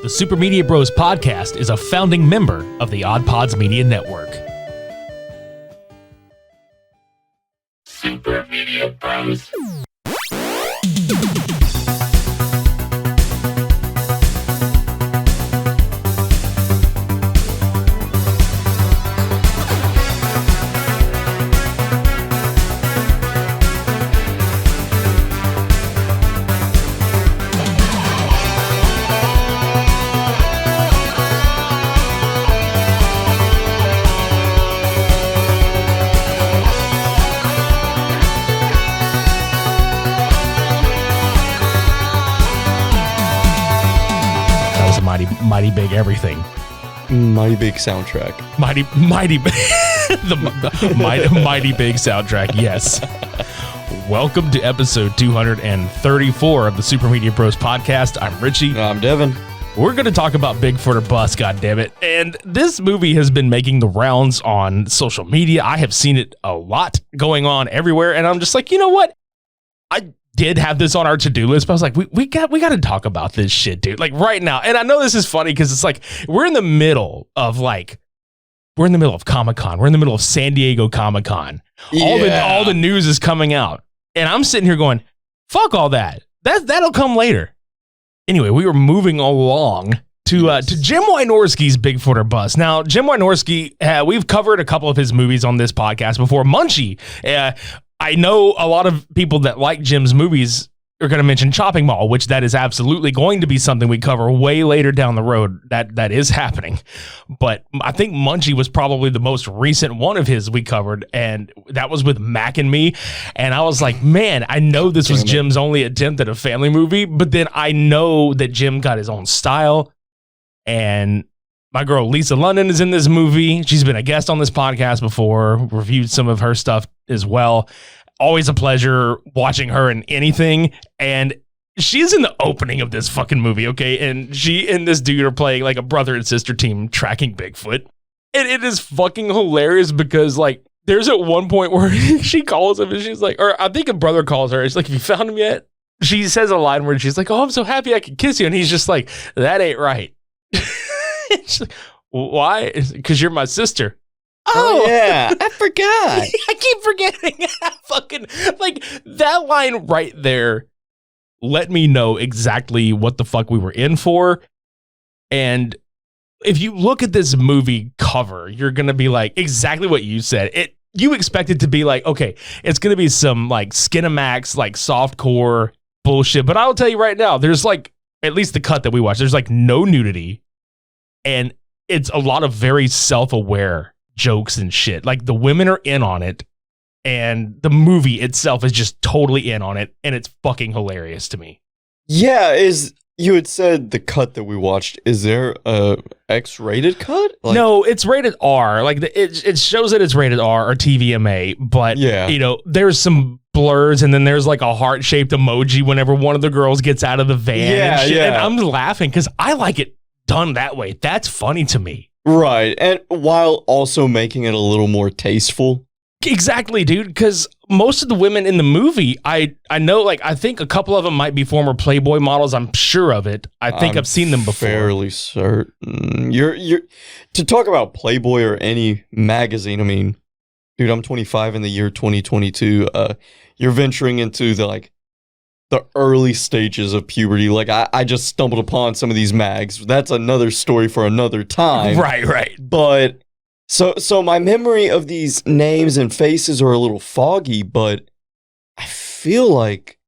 The Super Media Bros podcast is a founding member of the OddPods Media Network. Super Media Bros. Mighty big everything. Mighty big soundtrack. Mighty big soundtrack. Yes. Welcome to episode 234 of the Super Media Bros podcast. I'm Richie. I'm Devin. We're going to talk about Bigfoot or Bust, goddammit. And this movie has been making the rounds on social media. I have seen it a lot going on everywhere, and I'm just like, you know what? I did have this on our to-do list, but I was like, we got to talk about this shit, dude. Like right now. And I know this is funny because it's like we're in the middle of Comic-Con. We're in the middle of San Diego Comic-Con. All the news is coming out. And I'm sitting here going, fuck all that. That'll come later. Anyway, we were moving along to Jim Wynorski's Bigfoot or Bust. Now, Jim Wynorski, we've covered a couple of his movies on this podcast before. Munchie, I know a lot of people that like Jim's movies are going to mention Chopping Mall, which that is absolutely going to be something we cover way later down the road. That is happening. But I think Munchie was probably the most recent one of his we covered, and that was with Mac and Me. And I was like, man, I know this was Jim's only attempt at a family movie, but then I know that Jim got his own style. And my girl Lisa London is in this movie. She's been a guest on this podcast before, reviewed some of her stuff as well. Always a pleasure watching her in anything. And she's in the opening of this fucking movie, okay? And she and this dude are playing like a brother and sister team tracking Bigfoot. And it is fucking hilarious because like there's at one point where she calls him and she's like, or I think a brother calls her. It's like, have you found him yet? She says a line where she's like, oh, I'm so happy I could kiss you. And he's just like, that ain't right. She's like, why? Because you're my sister. Oh yeah, I forgot. I keep forgetting. Fucking like that line right there let me know exactly what the fuck we were in for. And if you look at this movie cover, you're gonna be like exactly what you said. You expect it to be like, okay, it's gonna be some like Skinamax, like softcore bullshit. But I'll tell you right now, there's like at least the cut that we watched, there's like no nudity. And it's a lot of very self-aware jokes and shit. Like the women are in on it, and the movie itself is just totally in on it, and it's fucking hilarious to me. Yeah, you had said the cut that we watched. Is there a X-rated cut? Like, no, it's rated R. Like it shows that it's rated R or TVMA, but yeah, you know, there's some blurs, and then there's like a heart-shaped emoji whenever one of the girls gets out of the van. Yeah, and shit. yeah. And I'm laughing because I like it done that way. That's funny to me. Right, and while also making it a little more tasteful. Exactly, dude, because most of the women in the movie, I know, like, I think a couple of them might be former Playboy models. I'm sure of it. I've seen them before. Fairly certain. You're to talk about Playboy or any magazine, I mean, dude, I'm 25 in the year 2022. You're venturing into the early stages of puberty. Like I just stumbled upon some of these mags. That's another story for another time. Right. But so my memory of these names and faces are a little foggy, but I feel like,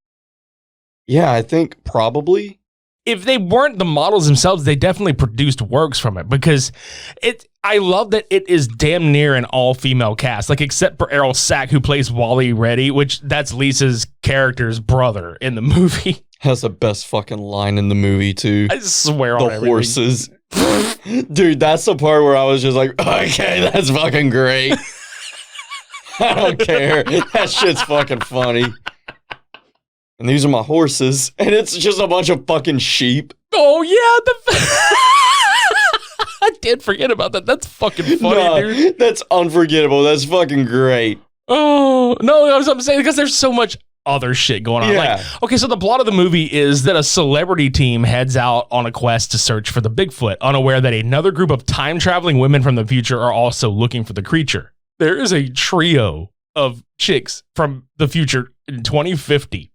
yeah, I think probably. If they weren't the models themselves, they definitely produced works from it because I love that it is damn near an all-female cast, like except for Errol Sack, who plays Wally Reddy, which that's Lisa's character's brother in the movie. Has the best fucking line in the movie too. I swear on everything. The horses. Dude, that's the part where I was just like, okay, that's fucking great. I don't care. That shit's fucking funny. And these are my horses. And it's just a bunch of fucking sheep. Oh, yeah. I did forget about that. That's fucking funny, dude. That's unforgettable. That's fucking great. Oh, no, I'm saying because there's so much other shit going on. Yeah. Like, okay, so the plot of the movie is that a celebrity team heads out on a quest to search for the Bigfoot, unaware that another group of time-traveling women from the future are also looking for the creature. There is a trio of chicks from the future in 2050,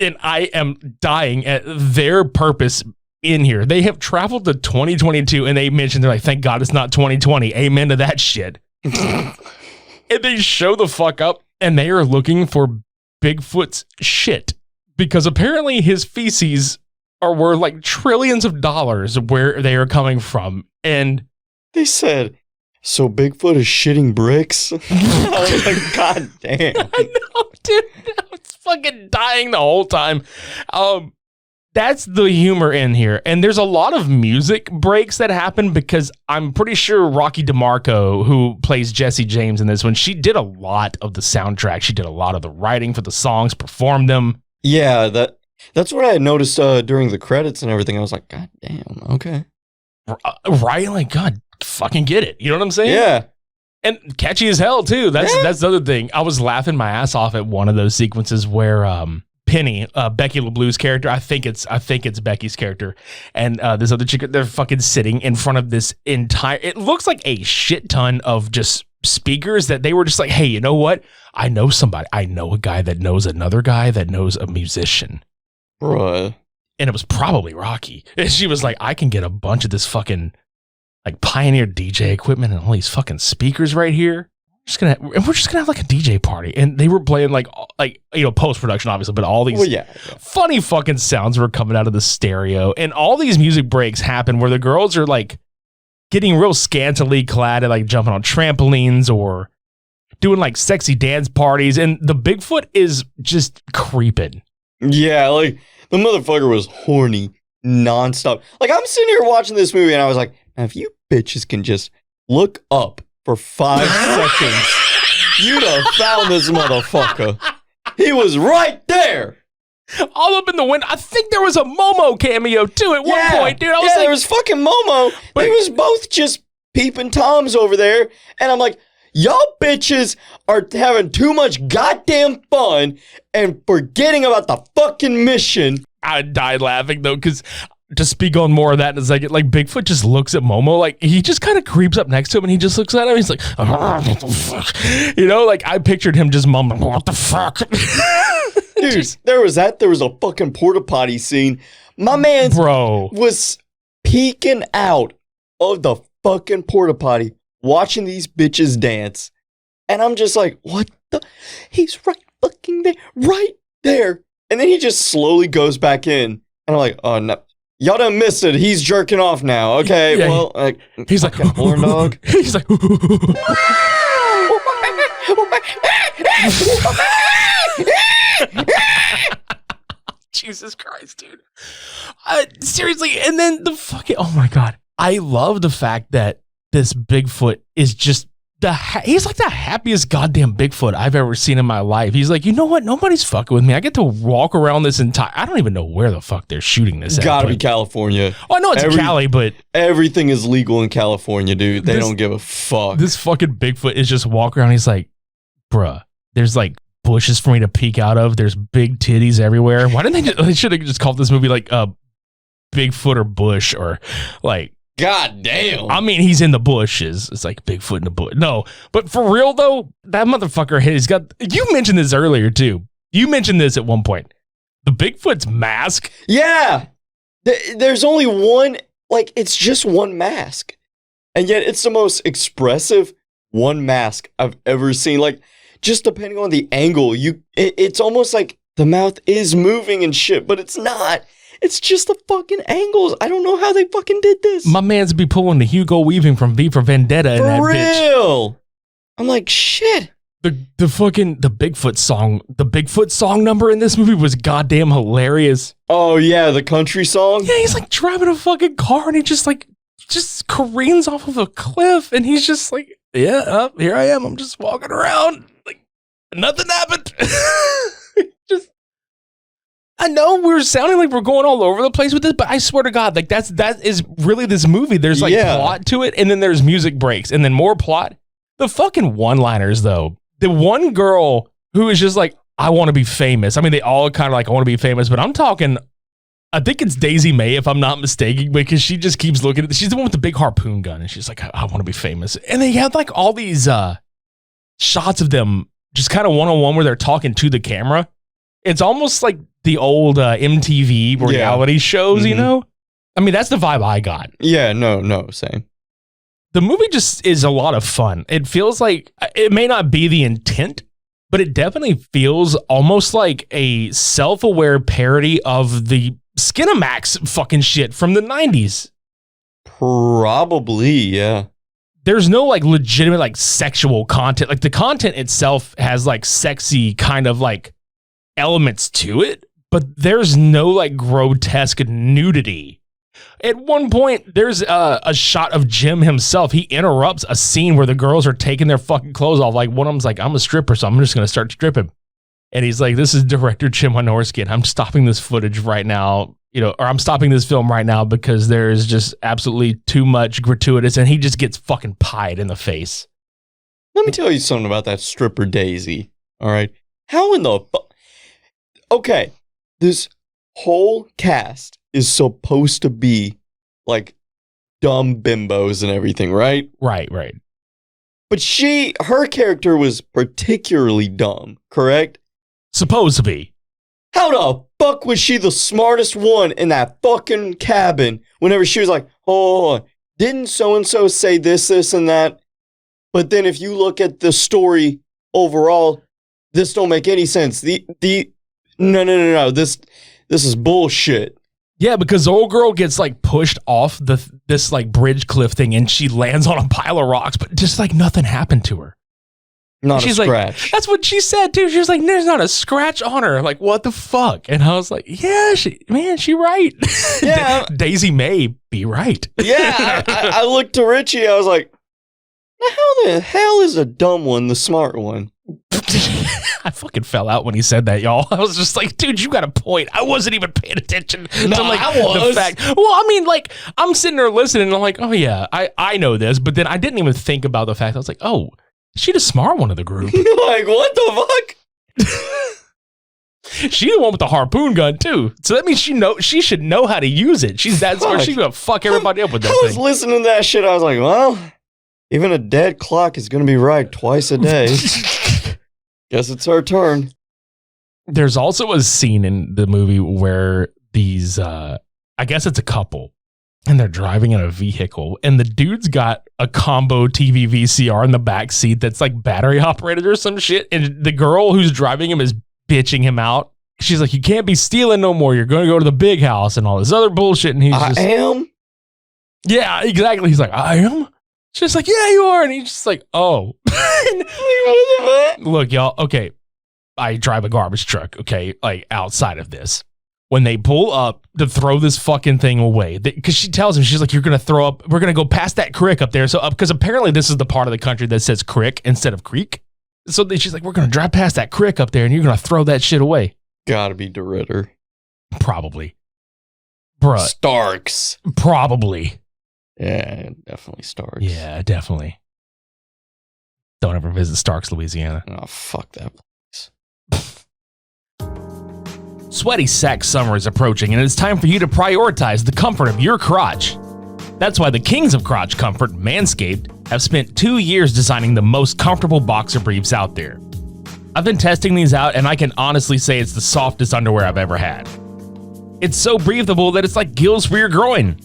and I am dying at their purpose in here. They have traveled to 2022, and they mentioned, they're like, thank God it's not 2020. Amen to that shit. And they show the fuck up, and they are looking for Bigfoot's shit, because apparently his feces are worth like trillions of dollars where they are coming from. And they said, so Bigfoot is shitting bricks? I was like, God damn. I know, dude. I was fucking dying the whole time. That's the humor in here. And there's a lot of music breaks that happen, because I'm pretty sure Rocky DeMarco, who plays Jesse James in this one, she did a lot of the soundtrack. She did a lot of the writing for the songs, performed them. Yeah, that's what I had noticed during the credits and everything. I was like, God damn, okay. Right? Like, God, fucking get it. You know what I'm saying? Yeah. And catchy as hell, too. That's the other thing. I was laughing my ass off at one of those sequences where Penny, Becky LeBlue's character, I think it's Becky's character, and this other chick, they're fucking sitting in front of this entire, it looks like a shit ton of just speakers that they were just like, hey, you know what? I know somebody. I know a guy that knows another guy that knows a musician. Bruh. And it was probably Rocky. And she was like, I can get a bunch of this fucking like Pioneer DJ equipment and all these fucking speakers right here. We're just gonna have like a DJ party. And they were playing like post-production obviously, but all these funny fucking sounds were coming out of the stereo. And all these music breaks happen where the girls are like getting real scantily clad and like jumping on trampolines or doing like sexy dance parties. And the Bigfoot is just creeping. Yeah, like the motherfucker was horny nonstop. Like I'm sitting here watching this movie and I was like, now if you bitches can just look up for 5 seconds, you'd have found this motherfucker. He was right there. All up in the window. I think there was a Momo cameo too at one point, dude. There was fucking Momo. But he was both just peeping Toms over there. And I'm like, y'all bitches are having too much goddamn fun and forgetting about the fucking mission. I died laughing though, because to speak on more of that in a second, like Bigfoot just looks at Momo, like he just kind of creeps up next to him and he just looks at him. He's like, what the fuck? You know, like I pictured him just mumbling, what the fuck? Dude, there was a fucking porta potty scene. My man was peeking out of the fucking porta potty watching these bitches dance. And I'm just like, what the? He's right fucking there, right there. And then he just slowly goes back in. And I'm like, oh no. Y'all done missed it. He's jerking off now. Okay, well, he's like, horn dog. He's like, Jesus Christ, dude. Seriously, and then the fucking, oh my God. I love the fact that this Bigfoot is just he's like the happiest goddamn Bigfoot I've ever seen in my life. He's like, you know what? Nobody's fucking with me. I get to walk around this entire, I don't even know where the fuck they're shooting this at. Gotta be California. Oh, I know it's Cali, but everything is legal in California, dude. They don't give a fuck. This fucking Bigfoot is just walking around. He's like, bruh, there's like bushes for me to peek out of. There's big titties everywhere. Why didn't they should have just called this movie like Bigfoot or Bush, or like, God damn. I mean, he's in the bushes. It's like Bigfoot in the bush. No, but for real though, that motherfucker, he's got, you mentioned this earlier too. You mentioned this at one point. The Bigfoot's mask. Yeah. There's only one, like, it's just one mask. And yet it's the most expressive one mask I've ever seen. Like, just depending on the angle, it's almost like the mouth is moving and shit, but it's not. It's just the fucking angles. I don't know how they fucking did this. My man's be pulling the Hugo Weaving from V for Vendetta in that real. Bitch. I'm like, shit. The Bigfoot song number in this movie was goddamn hilarious. Oh yeah, the country song? Yeah, he's like driving a fucking car and he just careens off of a cliff and he's just like, yeah, here I am. I'm just walking around. Like nothing happened. I know we're sounding like we're going all over the place with this, but I swear to God, like that is really this movie. There's like plot to it, and then there's music breaks, and then more plot. The fucking one-liners, though. The one girl who is just like, I want to be famous. I mean, they all kind of like, I want to be famous, but I'm talking, I think it's Daisy May, if I'm not mistaken, because she just keeps looking at she's the one with the big harpoon gun, and she's like, I want to be famous. And they had like all these shots of them just kind of one-on-one where they're talking to the camera. It's almost like the old MTV reality shows, you know? I mean, that's the vibe I got. Yeah, no, same. The movie just is a lot of fun. It feels like, it may not be the intent, but it definitely feels almost like a self-aware parody of the Skinamax fucking shit from the 90s. Probably, yeah. There's no like legitimate like sexual content. Like the content itself has like sexy kind of like elements to it, but there's no like grotesque nudity. At one point, there's a shot of Jim himself. He interrupts a scene where the girls are taking their fucking clothes off. Like one of them's like, I'm a stripper, so I'm just going to start stripping. And he's like, this is director Jim Wynorski, and I'm stopping this footage right now, or I'm stopping this film right now because there's just absolutely too much gratuitous, and he just gets fucking pied in the face. Let me tell you something about that stripper Daisy, all right? How in the fuck? Okay, this whole cast is supposed to be like dumb bimbos and everything, right? Right. But her character was particularly dumb, correct? Supposed to be. How the fuck was she the smartest one in that fucking cabin whenever she was like, oh, didn't so-and-so say this, and that? But then if you look at the story overall, this don't make any sense. No. This is bullshit. Yeah, because the old girl gets like pushed off this like bridge cliff thing, and she lands on a pile of rocks, but just like nothing happened to her. Not she's a scratch. Like, that's what she said too. She was like, "There's not a scratch on her." Like, what the fuck? And I was like, "Yeah, she right." Yeah, Daisy May be right. Yeah, I looked to Richie. I was like, "How the hell is a dumb one the smart one?" I fucking fell out when he said that, y'all. I was just like, dude, you got a point. I wasn't even paying attention to like the fact. Well, I mean, like, I'm sitting there listening and I'm like, oh yeah, I know this, but then I didn't even think about the fact. I was like, oh, she the smart one of the group. Like, what the fuck? She the one with the harpoon gun too. So that means she should know how to use it. She's that smart. She's gonna fuck everybody up with that thing. I was listening to that shit. I was like, well, even a dead clock is gonna be right twice a day. Guess it's our turn. There's also a scene in the movie where these, I guess it's a couple, and they're driving in a vehicle, and the dude's got a combo TV VCR in the back seat that's like battery operated or some shit, and the girl who's driving him is bitching him out. She's like, you can't be stealing no more. You're going to go to the big house and all this other bullshit. And he's just, I am? Yeah, exactly. He's like, I am? She's like, yeah, you are. And he's just like, oh. Look, y'all, okay, I drive a garbage truck, okay, like outside of this. When they pull up to throw this fucking thing away, because she tells him, she's like, you're going to throw up, we're going to go past that creek up there. So, because apparently this is the part of the country that says crick instead of creek. So then she's like, we're going to drive past that creek up there and you're going to throw that shit away. Gotta be DeRitter. Probably. Bruh. Starks. Probably. Yeah, definitely Starks. Yeah, definitely. Don't ever visit Starks, Louisiana. Oh, fuck that place. Sweaty sack summer is approaching, and it's time for you to prioritize the comfort of your crotch. That's why the kings of crotch comfort, Manscaped, have spent 2 years designing the most comfortable boxer briefs out there. I've been testing these out, and I can honestly say it's the softest underwear I've ever had. It's so breathable that it's like gills for your groin.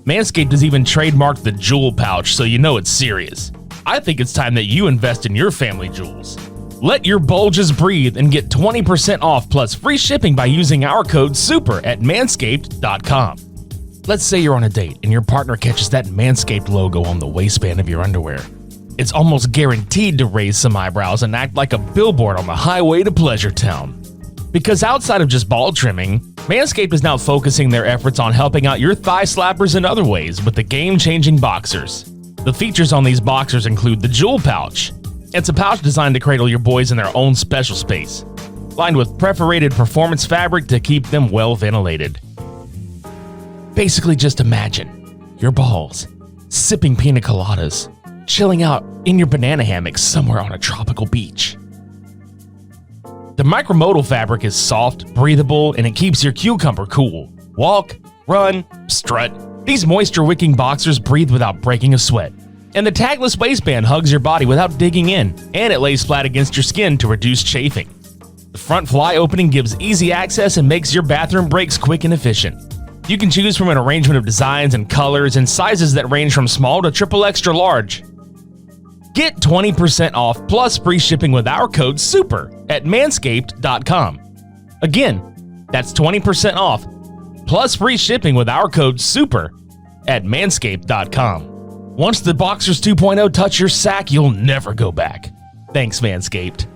Manscaped has even trademarked the jewel pouch, so you know it's serious. I think it's time that you invest in your family jewels. Let your bulges breathe and get 20% off plus free shipping by using our code SUPER at manscaped.com. Let's say you're on a date and your partner catches that Manscaped logo on the waistband of your underwear. It's almost guaranteed to raise some eyebrows and act like a billboard on the highway to Pleasure Town. Because outside of just ball trimming, Manscaped is now focusing their efforts on helping out your thigh slappers in other ways with the game-changing boxers. The features on these boxers include the jewel pouch. It's a pouch designed to cradle your boys in their own special space, lined with perforated performance fabric to keep them well ventilated. Basically, just imagine your balls sipping pina coladas, chilling out in your banana hammock somewhere on a tropical beach. The micromodal fabric is soft, breathable, and it keeps your cucumber cool. Walk, run, strut. These moisture-wicking boxers breathe without breaking a sweat. And the tagless waistband hugs your body without digging in, and it lays flat against your skin to reduce chafing. The front fly opening gives easy access and makes your bathroom breaks quick and efficient. You can choose from an arrangement of designs and colors and sizes that range from small to triple extra large. Get 20% off plus free shipping with our code SUPER at manscaped.com. Again, that's 20% off plus free shipping with our code SUPER at manscaped.com. Once the Boxers 2.0 touch your sack, you'll never go back. Thanks, Manscaped.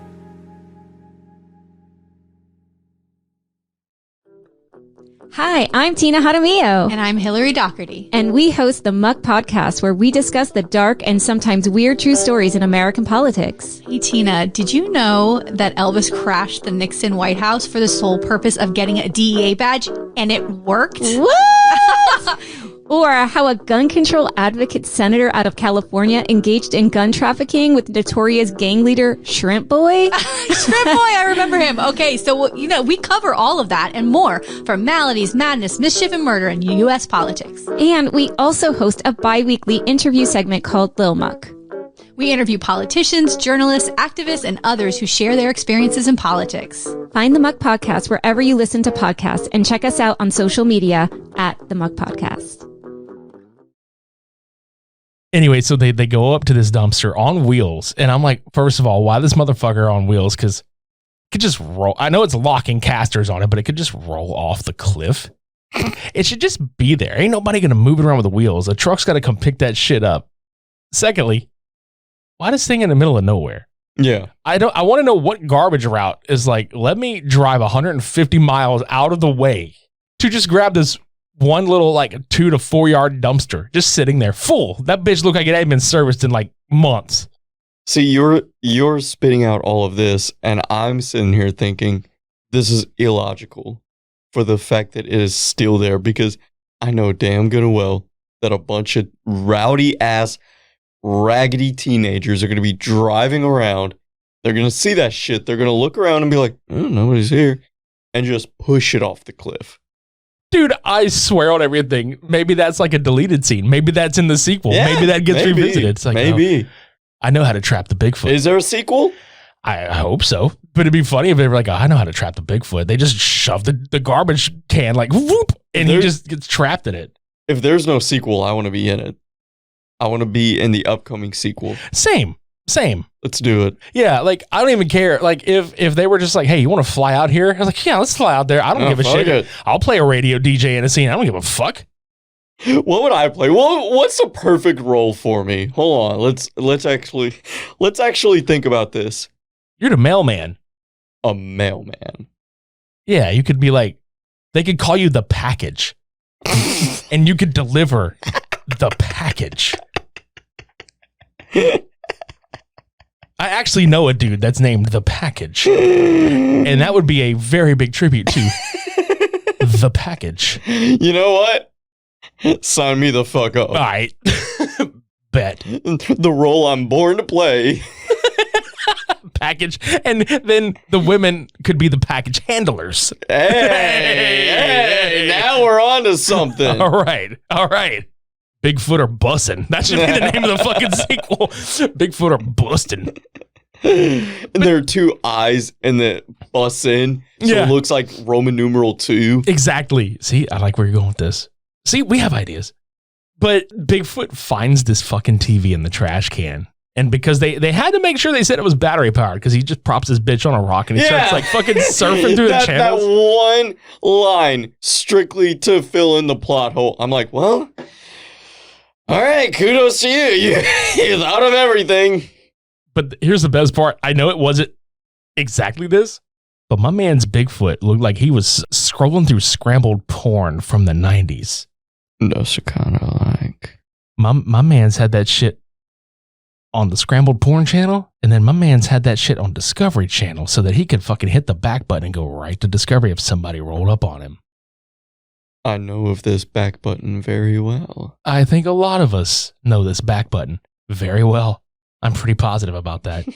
Hi, I'm Tina Jaramillo. And I'm Hillary Doherty. And we host the Muck Podcast, where we discuss the dark and sometimes weird true stories in American politics. Hey, Tina, did you know that Elvis crashed the Nixon White House for the sole purpose of getting a DEA badge, and it worked? What? Or how a gun control advocate senator out of California engaged in gun trafficking with notorious gang leader Shrimp Boy. Shrimp Boy, I remember him. Okay, so, we cover all of that and more from maladies, madness, mischief, and murder in U.S. politics. And we also host a bi-weekly interview segment called Lil Muck. We interview politicians, journalists, activists, and others who share their experiences in politics. Find the Muck Podcast wherever you listen to podcasts and check us out on social media at the Muck Podcast. Anyway, so they go up to this dumpster on wheels, and I'm like, first of all, why this motherfucker on wheels? Because it could just roll. I know it's locking casters on it, but it could just roll off the cliff. It should just be there. Ain't nobody going to move it around with the wheels. A truck's got to come pick that shit up. Secondly, why this thing in the middle of nowhere? Yeah. I want to know what garbage route is like, let me drive 150 miles out of the way to just grab this one little 2 to 4 yard dumpster just sitting there full. That bitch looked like it hadn't been serviced in months. See, you're spitting out all of this, and I'm sitting here thinking this is illogical for the fact that it is still there, because I know damn good and well that a bunch of rowdy ass raggedy teenagers are going to be driving around. They're going to see that shit. They're going to look around and be like, nobody's here, and just push it off the cliff. Dude, I swear on everything. Maybe that's like a deleted scene. Maybe that's in the sequel. Yeah, maybe that gets revisited. It's like, maybe. I know how to trap the Bigfoot. Is there a sequel? I hope so. But it'd be funny if they were like, I know how to trap the Bigfoot. They just shove the garbage can whoop, and he just gets trapped in it. If there's no sequel, I want to be in it. I want to be in the upcoming sequel. Same. Let's do it. Yeah, I don't even care. If they were just like, hey, you want to fly out here? I was like, yeah, let's fly out there. I don't give a shit. It. I'll play a radio DJ in a scene. I don't give a fuck. What would I play? What's the perfect role for me? Hold on. Let's actually think about this. You're the mailman. A mailman. Yeah, you could be they could call you the package. And you could deliver the package. I actually know a dude that's named The Package. And that would be a very big tribute to The Package. You know what? Sign me the fuck up. All right. Bet. The role I'm born to play. Package. And then the women could be the package handlers. Hey, now we're on to something. All right. Bigfoot or Bustin'. That should be the name of the fucking sequel. Bigfoot or Bustin'. And there are two eyes and the bus in. So it looks like Roman numeral 2. Exactly. See, I like where you're going with this. See, we have ideas. But Bigfoot finds this fucking TV in the trash can. And because they had to make sure they said it was battery powered, because he just props his bitch on a rock and he starts fucking surfing through the channels. That one line strictly to fill in the plot hole. I'm like, well, all right, kudos to you. You thought of everything. But here's the best part. I know it wasn't exactly this, but my man's Bigfoot looked like he was scrolling through scrambled porn from the 90s. That's kind of like. My man's had that shit on the scrambled porn channel, and then my man's had that shit on Discovery Channel so that he could fucking hit the back button and go right to Discovery if somebody rolled up on him. I know of this back button very well. I think a lot of us know this back button very well. I'm pretty positive about that.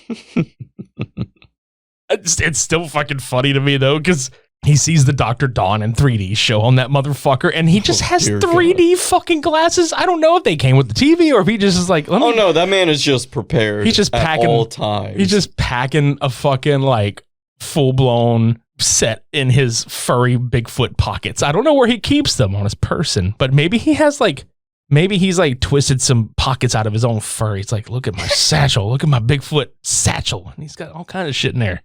It's still fucking funny to me, though, because he sees the Dr. Don in 3D show on that motherfucker, and he just has 3D fucking glasses. I don't know if they came with the TV or if he just is like, oh no, that man is just prepared. He's just packing all times. He's just packing a fucking like full blown set in his furry Bigfoot pockets. I don't know where he keeps them on his person, but maybe he has like, maybe he's like twisted some pockets out of his own fur. He's like, look at my satchel, look at my Bigfoot satchel, and he's got all kind of shit in there.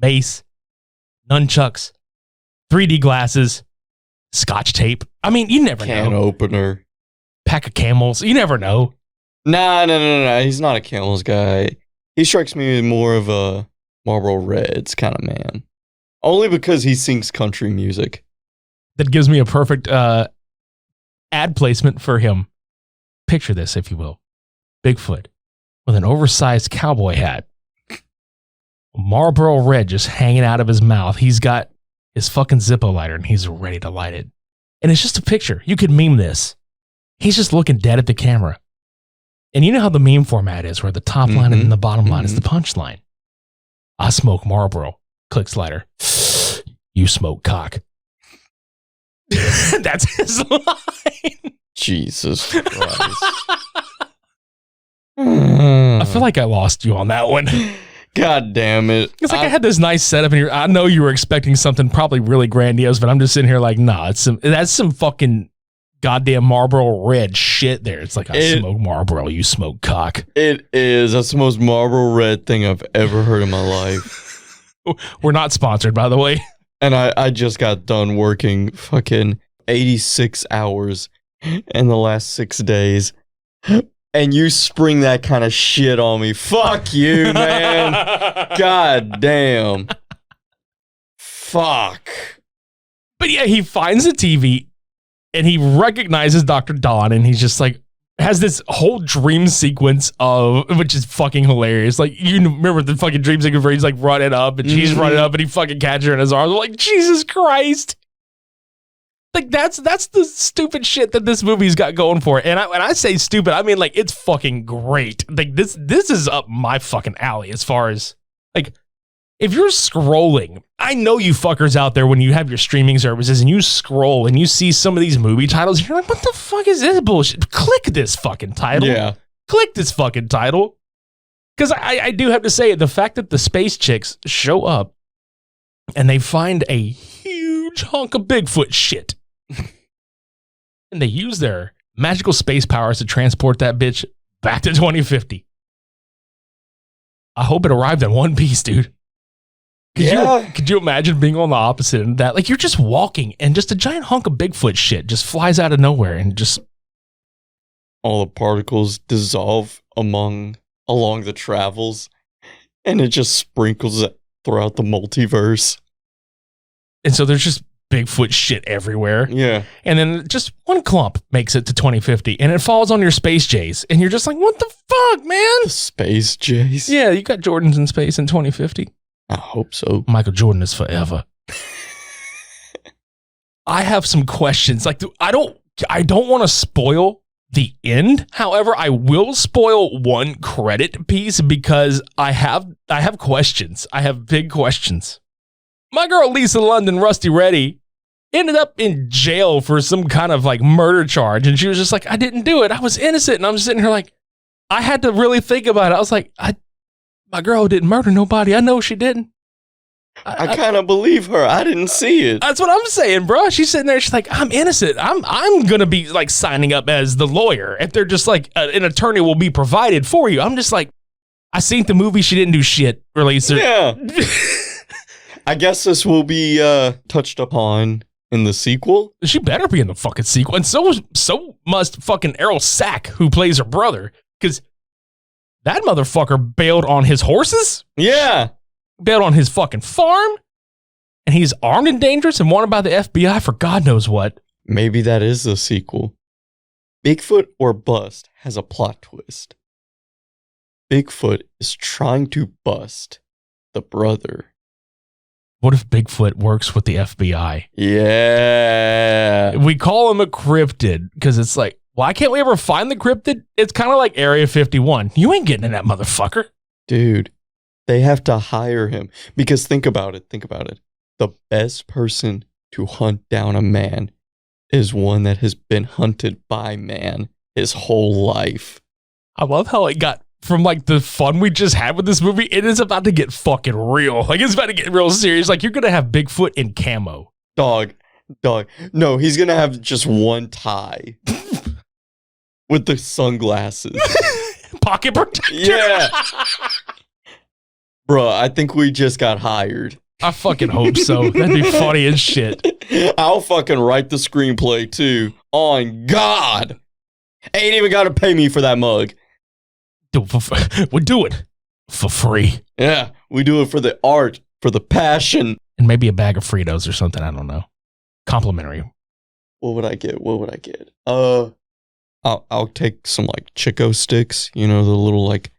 Mace, nunchucks, 3D glasses, scotch tape. I mean, you never know. Can opener. Pack of Camels. You never know. Nah. He's not a Camels guy. He strikes me as more of a Marlboro Reds kind of man. Only because he sings country music. That gives me a perfect ad placement for him. Picture this, if you will. Bigfoot with an oversized cowboy hat. Marlboro Red just hanging out of his mouth. He's got his fucking Zippo lighter and he's ready to light it. And it's just a picture. You could meme this. He's just looking dead at the camera. And you know how the meme format is, where the top line and the bottom line is the punchline. I smoke Marlboro. Clicks lighter. You smoke cock. That's his line. Jesus Christ. I feel like I lost you on that one. God damn it. It's like I had this nice setup in here. I know you were expecting something probably really grandiose, but I'm just sitting here like, nah, that's some fucking goddamn Marlboro Red shit there. It's like, I smoke Marlboro, you smoke cock. It is. That's the most Marlboro Red thing I've ever heard in my life. We're not sponsored, by the way. And I just got done working fucking 86 hours in the last 6 days. And you spring that kind of shit on me. Fuck you, man. God damn. Fuck. But yeah, he finds the TV and he recognizes Dr. Don and he's just like, has this whole dream sequence of, which is fucking hilarious. Like, you remember the fucking dream sequence where he's like running up and she's running up and he fucking catches her in his arms. I'm like, Jesus Christ. Like, that's the stupid shit that this movie's got going for it. And when I say stupid, I mean like it's fucking great. Like this is up my fucking alley as far as like, if you're scrolling, I know you fuckers out there when you have your streaming services and you scroll and you see some of these movie titles, and you're like, what the fuck is this bullshit? Click this fucking title. Yeah. Click this fucking title. Because I do have to say, the fact that the space chicks show up and they find a huge hunk of Bigfoot shit. And they use their magical space powers to transport that bitch back to 2050. I hope it arrived in one piece, dude. Could you imagine being on the opposite end of that? Like, you're just walking and just a giant hunk of Bigfoot shit just flies out of nowhere and just... all the particles dissolve along the travels and it just sprinkles throughout the multiverse. And so there's just Bigfoot shit everywhere. Yeah. And then just one clump makes it to 2050 and it falls on your space Jays. And you're just like, what the fuck, man? The space Jays? Yeah, you got Jordans in space in 2050. I hope so. Michael Jordan is forever. I have some questions. Like, I don't want to spoil the end. However, I will spoil one credit piece because I have questions. I have big questions. My girl Lisa London, Rusty Reddy, ended up in jail for some kind of like murder charge. And she was just like, I didn't do it. I was innocent. And I'm sitting here like, I had to really think about it. I was like, my girl didn't murder nobody. I know she didn't. I kind of believe her. I didn't see it. That's what I'm saying, bro. She's sitting there. She's like, I'm innocent. I'm going to be like signing up as the lawyer. If they're just like, an attorney will be provided for you. I'm just like, I seen the movie. She didn't do shit. Release her. Yeah. I guess this will be touched upon in the sequel. She better be in the fucking sequel. And so must fucking Errol Sack, who plays her brother. Because that motherfucker bailed on his horses. Yeah. Bailed on his fucking farm. And he's armed and dangerous and wanted by the FBI for God knows what. Maybe that is the sequel. Bigfoot or Bust has a plot twist. Bigfoot is trying to bust the brother. What if Bigfoot works with the FBI? Yeah. We call him a cryptid because it's like, why can't we ever find the cryptid? It's kind of like Area 51. You ain't getting in that motherfucker. Dude, They have to hire him because think about it. The best person to hunt down a man is one that has been hunted by man his whole life. I love how it got from like the fun we just had with this movie. It is about to get fucking real. Like it's about to get real serious. Like you're going to have Bigfoot in camo. Dog. No, he's going to have just one tie with the sunglasses. Pocket protector. Yeah. Bruh, I think we just got hired. I fucking hope so. That'd be funny as shit. I'll fucking write the screenplay too. On God. Ain't even got to pay me for that mug. We do it for free. Yeah, we do it for the art, for the passion. And maybe a bag of Fritos or something. I don't know. Complimentary. What would I get? I'll take some like Chico sticks, the little like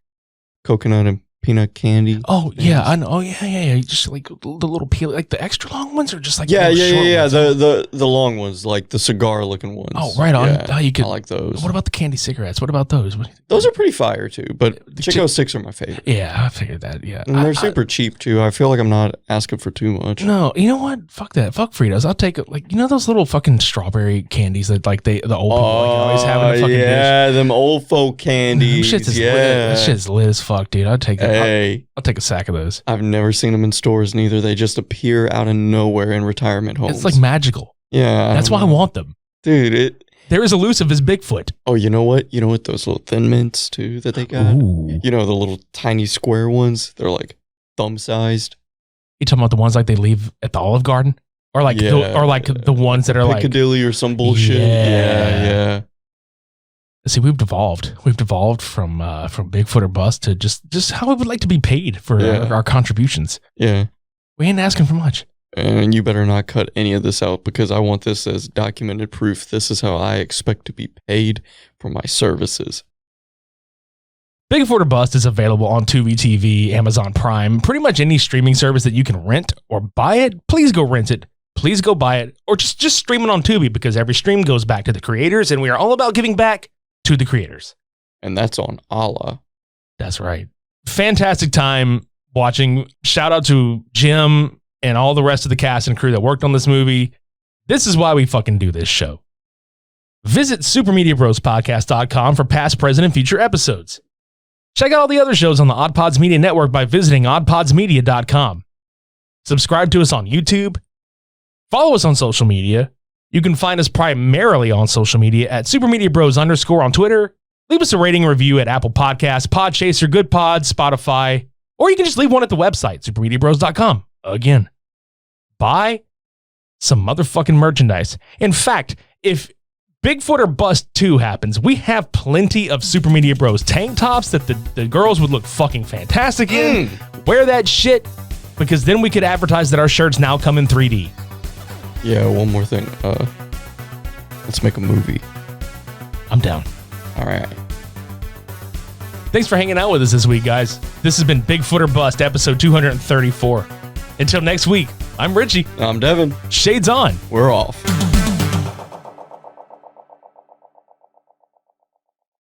coconut and peanut candy. Oh yeah, I know. Oh yeah. Just like the little peel, like the extra long ones, or just like yeah. Ones? The long ones, like the cigar looking ones. Oh, right on. Yeah, You could. I like those. What about the candy cigarettes? What about those? Those are pretty fire too, but Chico sticks are my favorite. Yeah, I figured that. Yeah, and they're super cheap too. I feel like I'm not asking for too much. No, you know what? Fuck that. Fuck Fritos. I'll take it. Like those little fucking strawberry candies that like the old people always have in the fucking dish. Yeah, them old folk candies. That shit's lit as fuck, dude. I'd take that. Hey. I'll take a sack of those. I've never seen them in stores neither. They just appear out of nowhere in retirement homes. It's like magical. Yeah. That's why I want them. Dude, they're as elusive as Bigfoot. Oh, you know what? Those little Thin Mints too that they got? Ooh. The little tiny square ones? They're like thumb-sized. You talking about the ones like they leave at the Olive Garden? Or like the ones that are like Piccadilly or some bullshit? Yeah. See, we've devolved. We've devolved from Bigfoot or Bust to just how we would like to be paid for our contributions. Yeah. We ain't asking for much. And you better not cut any of this out because I want this as documented proof. This is how I expect to be paid for my services. Bigfoot or Bust is available on Tubi TV, Amazon Prime, pretty much any streaming service that you can rent or buy it. Please go rent it. Please go buy it. Or just stream it on Tubi because every stream goes back to the creators and we are all about giving back to the creators. And that's on Allah. That's right. Fantastic time watching. Shout out to Jim and all the rest of the cast and crew that worked on this movie. This is why we fucking do this show. Visit supermediabrospodcast.com for past, present, and future episodes. Check out all the other shows on the OddPods Media Network by visiting oddpodsmedia.com. Subscribe to us on YouTube. Follow us on social media. You can find us primarily on social media at supermediabros_ on Twitter. Leave us a rating and review at Apple Podcasts, Podchaser, GoodPods, Spotify, or you can just leave one at the website, supermediabros.com. Again, buy some motherfucking merchandise. In fact, if Bigfoot or Bust 2 happens, we have plenty of Super Media Bros tank tops that the girls would look fucking fantastic in. Wear that shit, because then we could advertise that our shirts now come in 3D. Yeah, one more thing. Let's make a movie. I'm down. All right. Thanks for hanging out with us this week, guys. This has been Bigfoot or Bust, episode 234. Until next week, I'm Richie. I'm Devin. Shades on. We're off.